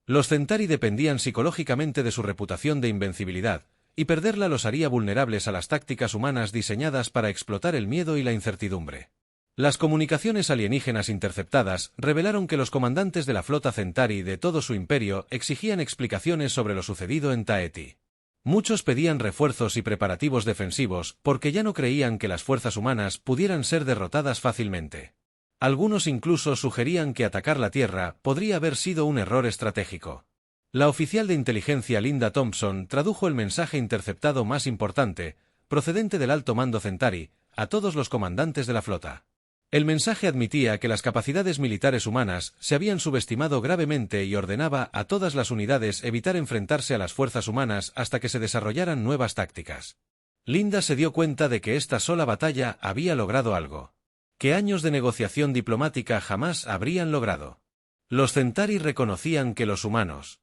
Los Centauri dependían psicológicamente de su reputación de invencibilidad, y perderla los haría vulnerables a las tácticas humanas diseñadas para explotar el miedo y la incertidumbre. Las comunicaciones alienígenas interceptadas revelaron que los comandantes de la flota Centauri de todo su imperio exigían explicaciones sobre lo sucedido en Taeti. Muchos pedían refuerzos y preparativos defensivos porque ya no creían que las fuerzas humanas pudieran ser derrotadas fácilmente. Algunos incluso sugerían que atacar la Tierra podría haber sido un error estratégico. La oficial de inteligencia Linda Thompson tradujo el mensaje interceptado más importante, procedente del alto mando Centauri, a todos los comandantes de la flota. El mensaje admitía que las capacidades militares humanas se habían subestimado gravemente y ordenaba a todas las unidades evitar enfrentarse a las fuerzas humanas hasta que se desarrollaran nuevas tácticas. Linda se dio cuenta de que esta sola batalla había logrado algo que años de negociación diplomática jamás habrían logrado. Los Centauri reconocían que los humanos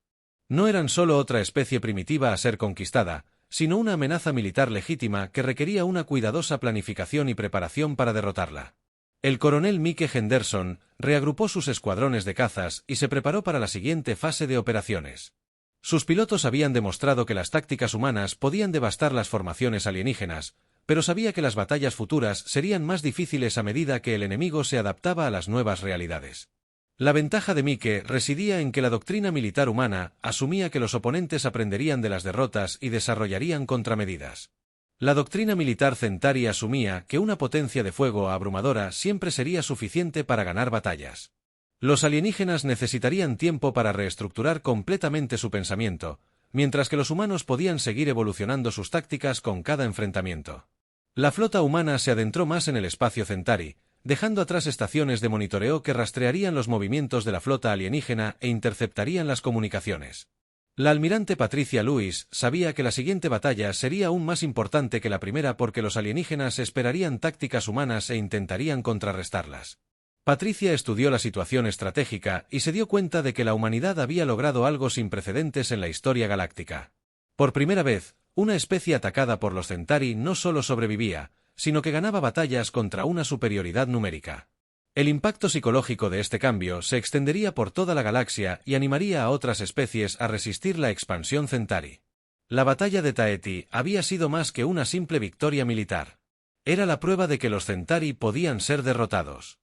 no eran solo otra especie primitiva a ser conquistada, sino una amenaza militar legítima que requería una cuidadosa planificación y preparación para derrotarla. El coronel Mike Henderson reagrupó sus escuadrones de cazas y se preparó para la siguiente fase de operaciones. Sus pilotos habían demostrado que las tácticas humanas podían devastar las formaciones alienígenas, pero sabía que las batallas futuras serían más difíciles a medida que el enemigo se adaptaba a las nuevas realidades. La ventaja de Mike residía en que la doctrina militar humana asumía que los oponentes aprenderían de las derrotas y desarrollarían contramedidas. La doctrina militar Centauri asumía que una potencia de fuego abrumadora siempre sería suficiente para ganar batallas. Los alienígenas necesitarían tiempo para reestructurar completamente su pensamiento, mientras que los humanos podían seguir evolucionando sus tácticas con cada enfrentamiento. La flota humana se adentró más en el espacio Centauri, dejando atrás estaciones de monitoreo que rastrearían los movimientos de la flota alienígena e interceptarían las comunicaciones. La almirante Patricia Lewis sabía que la siguiente batalla sería aún más importante que la primera porque los alienígenas esperarían tácticas humanas e intentarían contrarrestarlas. Patricia estudió la situación estratégica y se dio cuenta de que la humanidad había logrado algo sin precedentes en la historia galáctica. Por primera vez, una especie atacada por los Centauri no solo sobrevivía, sino que ganaba batallas contra una superioridad numérica. El impacto psicológico de este cambio se extendería por toda la galaxia y animaría a otras especies a resistir la expansión Centauri. La batalla de Taeti había sido más que una simple victoria militar. Era la prueba de que los Centauri podían ser derrotados.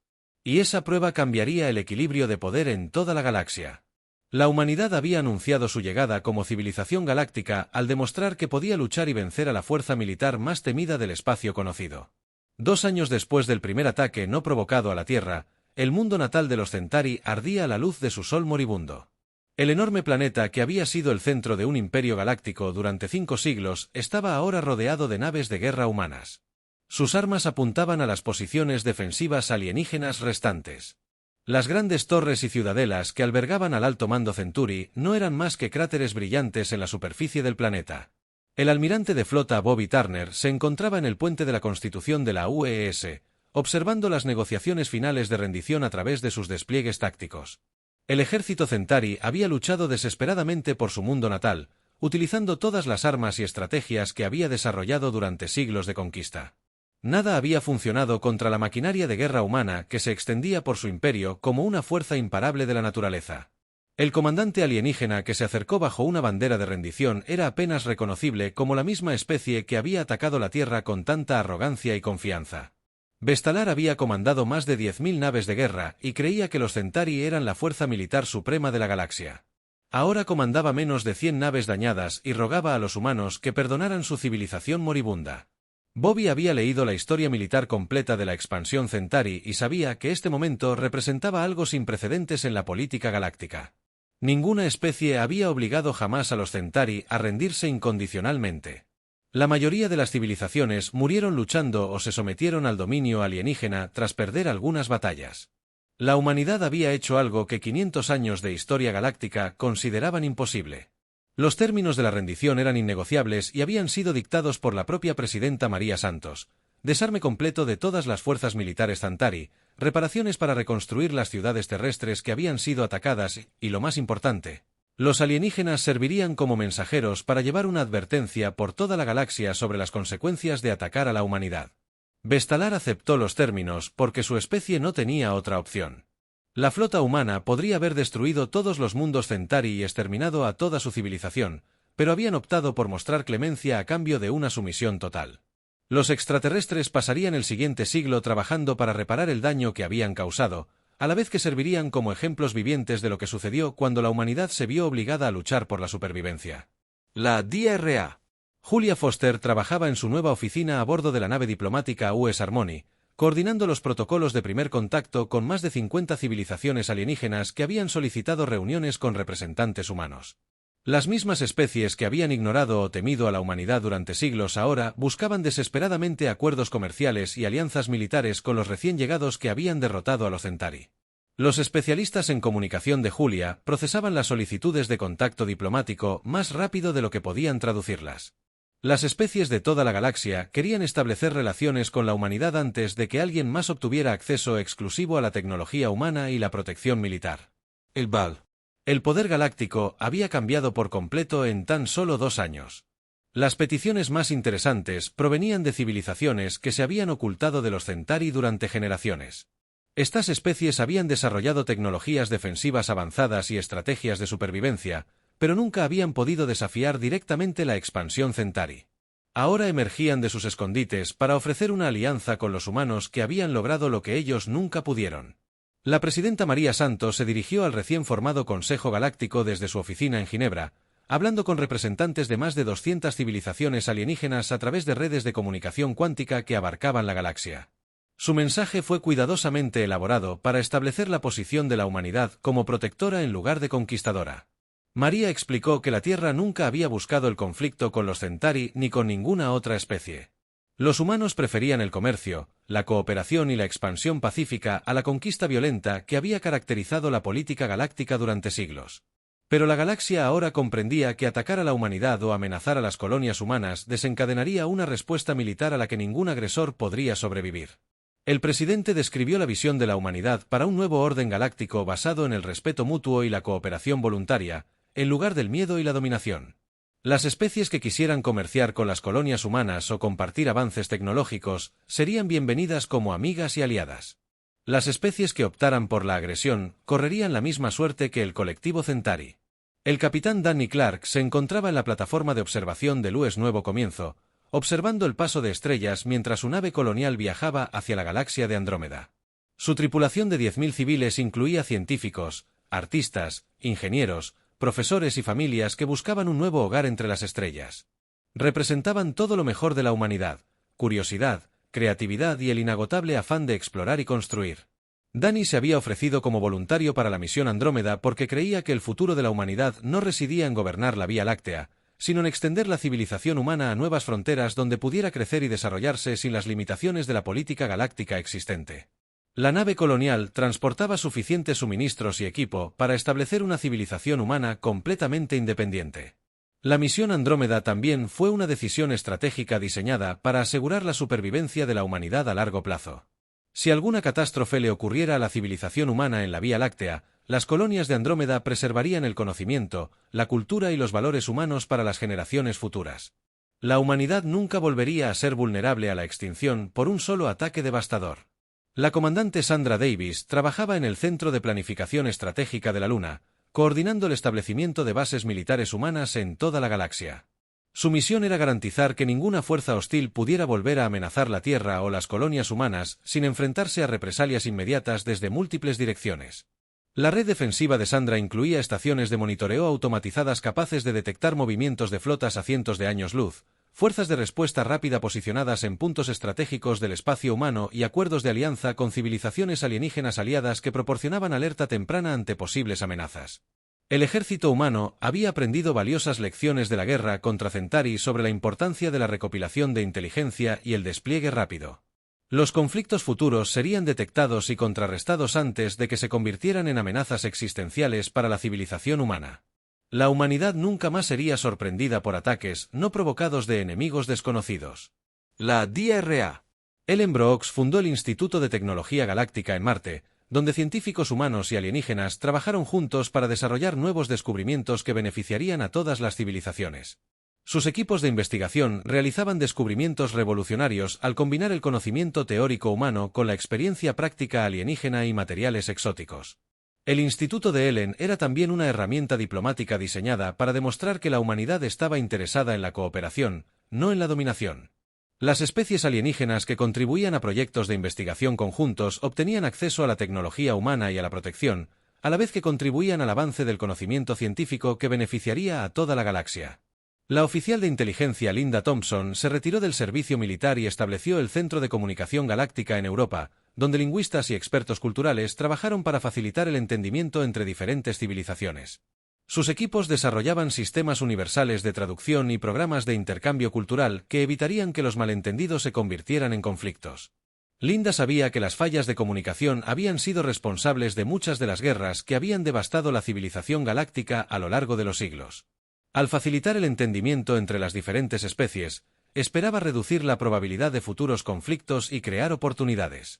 Y esa prueba cambiaría el equilibrio de poder en toda la galaxia. La humanidad había anunciado su llegada como civilización galáctica al demostrar que podía luchar y vencer a la fuerza militar más temida del espacio conocido. 2 años después del primer ataque no provocado a la Tierra, el mundo natal de los Centauri ardía a la luz de su sol moribundo. El enorme planeta que había sido el centro de un imperio galáctico durante 5 siglos estaba ahora rodeado de naves de guerra humanas. Sus armas apuntaban a las posiciones defensivas alienígenas restantes. Las grandes torres y ciudadelas que albergaban al alto mando Centauri no eran más que cráteres brillantes en la superficie del planeta. El almirante de flota Bobby Turner se encontraba en el puente de la Constitución de la UES, observando las negociaciones finales de rendición a través de sus despliegues tácticos. El ejército Centauri había luchado desesperadamente por su mundo natal, utilizando todas las armas y estrategias que había desarrollado durante siglos de conquista. Nada había funcionado contra la maquinaria de guerra humana que se extendía por su imperio como una fuerza imparable de la naturaleza. El comandante alienígena que se acercó bajo una bandera de rendición era apenas reconocible como la misma especie que había atacado la Tierra con tanta arrogancia y confianza. Bestalar había comandado más de 10.000 naves de guerra y creía que los Centauri eran la fuerza militar suprema de la galaxia. Ahora comandaba menos de 100 naves dañadas y rogaba a los humanos que perdonaran su civilización moribunda. Bobby había leído la historia militar completa de la expansión Centauri y sabía que este momento representaba algo sin precedentes en la política galáctica. Ninguna especie había obligado jamás a los Centauri a rendirse incondicionalmente. La mayoría de las civilizaciones murieron luchando o se sometieron al dominio alienígena tras perder algunas batallas. La humanidad había hecho algo que 500 años de historia galáctica consideraban imposible. Los términos de la rendición eran innegociables y habían sido dictados por la propia presidenta María Santos: desarme completo de todas las fuerzas militares Centauri, reparaciones para reconstruir las ciudades terrestres que habían sido atacadas y, lo más importante, los alienígenas servirían como mensajeros para llevar una advertencia por toda la galaxia sobre las consecuencias de atacar a la humanidad. Bestalar aceptó los términos porque su especie no tenía otra opción. La flota humana podría haber destruido todos los mundos Centauri y exterminado a toda su civilización, pero habían optado por mostrar clemencia a cambio de una sumisión total. Los extraterrestres pasarían el siguiente siglo trabajando para reparar el daño que habían causado, a la vez que servirían como ejemplos vivientes de lo que sucedió cuando la humanidad se vio obligada a luchar por la supervivencia. La DRA. Julia Foster trabajaba en su nueva oficina a bordo de la nave diplomática US Harmony, coordinando los protocolos de primer contacto con más de 50 civilizaciones alienígenas que habían solicitado reuniones con representantes humanos. Las mismas especies que habían ignorado o temido a la humanidad durante siglos ahora buscaban desesperadamente acuerdos comerciales y alianzas militares con los recién llegados que habían derrotado a los Centauri. Los especialistas en comunicación de Julia procesaban las solicitudes de contacto diplomático más rápido de lo que podían traducirlas. Las especies de toda la galaxia querían establecer relaciones con la humanidad antes de que alguien más obtuviera acceso exclusivo a la tecnología humana y la protección militar. El BAL. El poder galáctico había cambiado por completo en tan solo 2 años. Las peticiones más interesantes provenían de civilizaciones que se habían ocultado de los Centauri durante generaciones. Estas especies habían desarrollado tecnologías defensivas avanzadas y estrategias de supervivencia, pero nunca habían podido desafiar directamente la expansión Centauri. Ahora emergían de sus escondites para ofrecer una alianza con los humanos que habían logrado lo que ellos nunca pudieron. La presidenta María Santos se dirigió al recién formado Consejo Galáctico desde su oficina en Ginebra, hablando con representantes de más de 200 civilizaciones alienígenas a través de redes de comunicación cuántica que abarcaban la galaxia. Su mensaje fue cuidadosamente elaborado para establecer la posición de la humanidad como protectora en lugar de conquistadora. María explicó que la Tierra nunca había buscado el conflicto con los Centauri ni con ninguna otra especie. Los humanos preferían el comercio, la cooperación y la expansión pacífica a la conquista violenta que había caracterizado la política galáctica durante siglos. Pero la galaxia ahora comprendía que atacar a la humanidad o amenazar a las colonias humanas desencadenaría una respuesta militar a la que ningún agresor podría sobrevivir. El presidente describió la visión de la humanidad para un nuevo orden galáctico basado en el respeto mutuo y la cooperación voluntaria, en lugar del miedo y la dominación. Las especies que quisieran comerciar con las colonias humanas o compartir avances tecnológicos serían bienvenidas como amigas y aliadas. Las especies que optaran por la agresión correrían la misma suerte que el colectivo Centauri. El capitán Danny Clark se encontraba en la plataforma de observación del US Nuevo Comienzo, observando el paso de estrellas mientras su nave colonial viajaba hacia la galaxia de Andrómeda. Su tripulación de 10.000 civiles incluía científicos, artistas, ingenieros, profesores y familias que buscaban un nuevo hogar entre las estrellas. Representaban todo lo mejor de la humanidad: curiosidad, creatividad y el inagotable afán de explorar y construir. Danny se había ofrecido como voluntario para la misión Andrómeda porque creía que el futuro de la humanidad no residía en gobernar la Vía Láctea, sino en extender la civilización humana a nuevas fronteras donde pudiera crecer y desarrollarse sin las limitaciones de la política galáctica existente. La nave colonial transportaba suficientes suministros y equipo para establecer una civilización humana completamente independiente. La misión Andrómeda también fue una decisión estratégica diseñada para asegurar la supervivencia de la humanidad a largo plazo. Si alguna catástrofe le ocurriera a la civilización humana en la Vía Láctea, las colonias de Andrómeda preservarían el conocimiento, la cultura y los valores humanos para las generaciones futuras. La humanidad nunca volvería a ser vulnerable a la extinción por un solo ataque devastador. La comandante Sandra Davis trabajaba en el Centro de Planificación Estratégica de la Luna, coordinando el establecimiento de bases militares humanas en toda la galaxia. Su misión era garantizar que ninguna fuerza hostil pudiera volver a amenazar la Tierra o las colonias humanas sin enfrentarse a represalias inmediatas desde múltiples direcciones. La red defensiva de Sandra incluía estaciones de monitoreo automatizadas capaces de detectar movimientos de flotas a cientos de años luz, fuerzas de respuesta rápida posicionadas en puntos estratégicos del espacio humano y acuerdos de alianza con civilizaciones alienígenas aliadas que proporcionaban alerta temprana ante posibles amenazas. El ejército humano había aprendido valiosas lecciones de la guerra contra Centauri sobre la importancia de la recopilación de inteligencia y el despliegue rápido. Los conflictos futuros serían detectados y contrarrestados antes de que se convirtieran en amenazas existenciales para la civilización humana. La humanidad nunca más sería sorprendida por ataques no provocados de enemigos desconocidos. La DRA. Ellen Brooks fundó el Instituto de Tecnología Galáctica en Marte, donde científicos humanos y alienígenas trabajaron juntos para desarrollar nuevos descubrimientos que beneficiarían a todas las civilizaciones. Sus equipos de investigación realizaban descubrimientos revolucionarios al combinar el conocimiento teórico humano con la experiencia práctica alienígena y materiales exóticos. El Instituto de Ellen era también una herramienta diplomática diseñada para demostrar que la humanidad estaba interesada en la cooperación, no en la dominación. Las especies alienígenas que contribuían a proyectos de investigación conjuntos obtenían acceso a la tecnología humana y a la protección, a la vez que contribuían al avance del conocimiento científico que beneficiaría a toda la galaxia. La oficial de inteligencia Linda Thompson se retiró del servicio militar y estableció el Centro de Comunicación Galáctica en Europa, donde lingüistas y expertos culturales trabajaron para facilitar el entendimiento entre diferentes civilizaciones. Sus equipos desarrollaban sistemas universales de traducción y programas de intercambio cultural que evitarían que los malentendidos se convirtieran en conflictos. Linda sabía que las fallas de comunicación habían sido responsables de muchas de las guerras que habían devastado la civilización galáctica a lo largo de los siglos. Al facilitar el entendimiento entre las diferentes especies, esperaba reducir la probabilidad de futuros conflictos y crear oportunidades.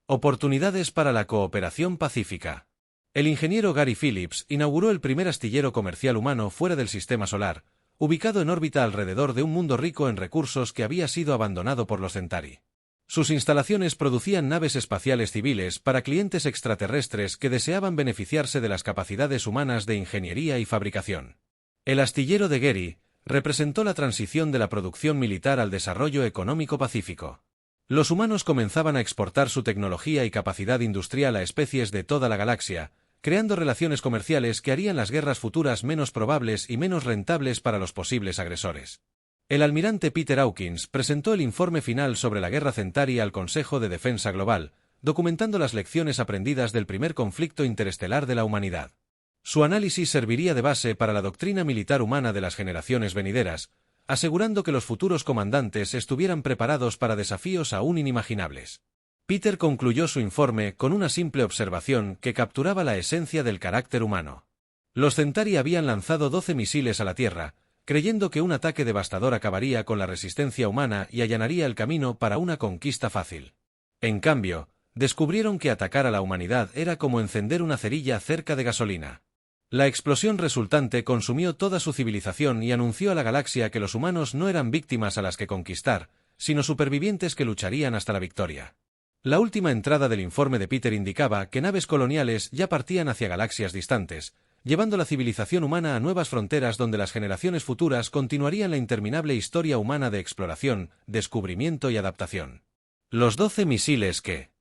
Oportunidades para la cooperación pacífica. El ingeniero Gary Phillips inauguró el primer astillero comercial humano fuera del sistema solar, ubicado en órbita alrededor de un mundo rico en recursos que había sido abandonado por los Centauri. Sus instalaciones producían naves espaciales civiles para clientes extraterrestres que deseaban beneficiarse de las capacidades humanas de ingeniería y fabricación. El astillero de Gary representó la transición de la producción militar al desarrollo económico pacífico. Los humanos comenzaban a exportar su tecnología y capacidad industrial a especies de toda la galaxia, creando relaciones comerciales que harían las guerras futuras menos probables y menos rentables para los posibles agresores. El almirante Peter Hawkins presentó el informe final sobre la guerra Centauri al Consejo de Defensa Global, documentando las lecciones aprendidas del primer conflicto interestelar de la humanidad. Su análisis serviría de base para la doctrina militar humana de las generaciones venideras, asegurando que los futuros comandantes estuvieran preparados para desafíos aún inimaginables. Peter concluyó su informe con una simple observación que capturaba la esencia del carácter humano. Los Centauri habían lanzado 12 misiles a la Tierra, creyendo que un ataque devastador acabaría con la resistencia humana y allanaría el camino para una conquista fácil. En cambio, descubrieron que atacar a la humanidad era como encender una cerilla cerca de gasolina. La explosión resultante consumió toda su civilización y anunció a la galaxia que los humanos no eran víctimas a las que conquistar, sino supervivientes que lucharían hasta la victoria. La última entrada del informe de Peter indicaba que naves coloniales ya partían hacia galaxias distantes, llevando la civilización humana a nuevas fronteras donde las generaciones futuras continuarían la interminable historia humana de exploración, descubrimiento y adaptación. Los 12 misiles que